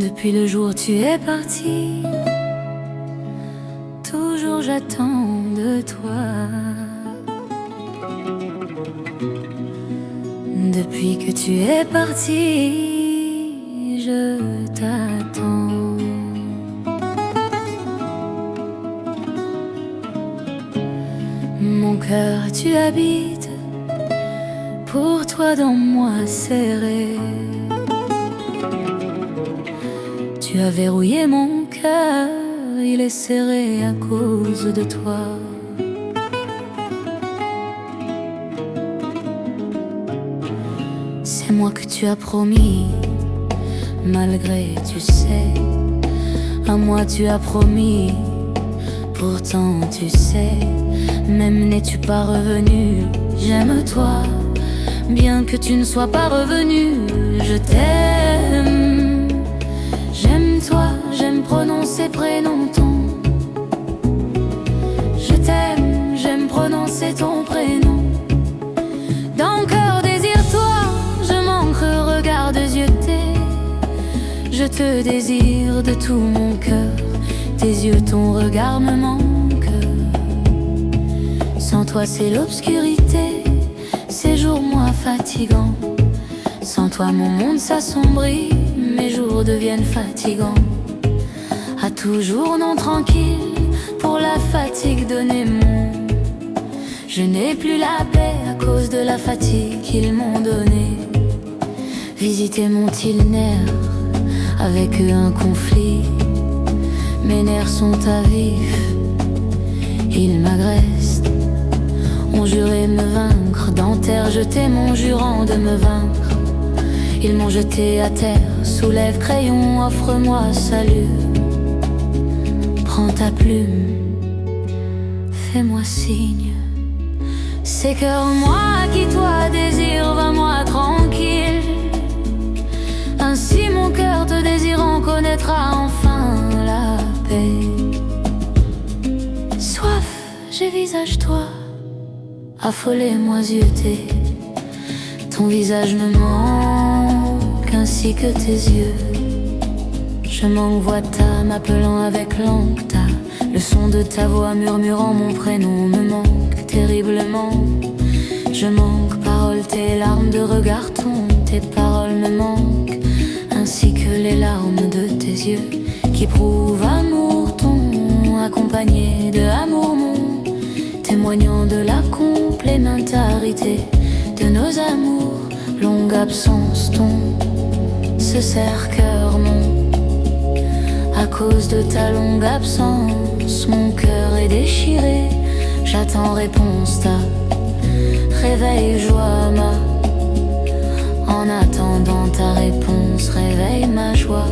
Depuis le jour où tu es parti, toujours j'attends de toi. Depuis que tu es parti, je t'attends. Mon cœur, tu habites, pour toi dans moi serré. Tu as verrouillé mon cœur, il est serré à cause de toi. C'est moi que tu as promis, malgré tu sais. À moi tu as promis, pourtant tu sais. Même n'es-tu pas revenu, j'aime toi. Bien que tu ne sois pas revenu, je t'aime. J'aime toi, j'aime prononcer prénom ton. Je t'aime, j'aime prononcer ton prénom. Dans cœur désire-toi, je manque regard de yeuté. Je te désire de tout mon cœur. Tes yeux, ton regard me manque. Sans toi c'est l'obscurité, ces jours moins fatigants. Sans toi mon monde s'assombrit, mes jours deviennent fatigants. À toujours non tranquille, pour la fatigue donnée mon. Je n'ai plus la paix à cause de la fatigue qu'ils m'ont donnée. Visiter mon-ils nerfs avec eux un conflit. Mes nerfs sont à vif, ils m'agressent. Ont juré me vaincre, dans terre jeté mon jurant de me vaincre. Ils m'ont jeté à terre, soulève crayon, offre-moi salut. Prends ta plume, fais-moi signe. C'est cœur moi qui toi désire, va-moi tranquille. Ainsi mon cœur te désirant connaîtra enfin la paix. Soif, j'ai visage toi, affolé, moisieté. Ton visage me manque, ainsi que tes yeux. Je m'envoie ta m'appelant avec langue ta. Le son de ta voix murmurant mon prénom me manque terriblement. Je manque parole, tes larmes de regard ton. Tes paroles me manquent, ainsi que les larmes de tes yeux qui prouvent amour ton, accompagné de amour mon. Témoignant de la complémentarité de nos amours, longue absence ton, ce serre-cœur mon. À cause de ta longue absence, mon cœur est déchiré. J'attends réponse ta, réveille joie ma. En attendant ta réponse, réveille ma joie.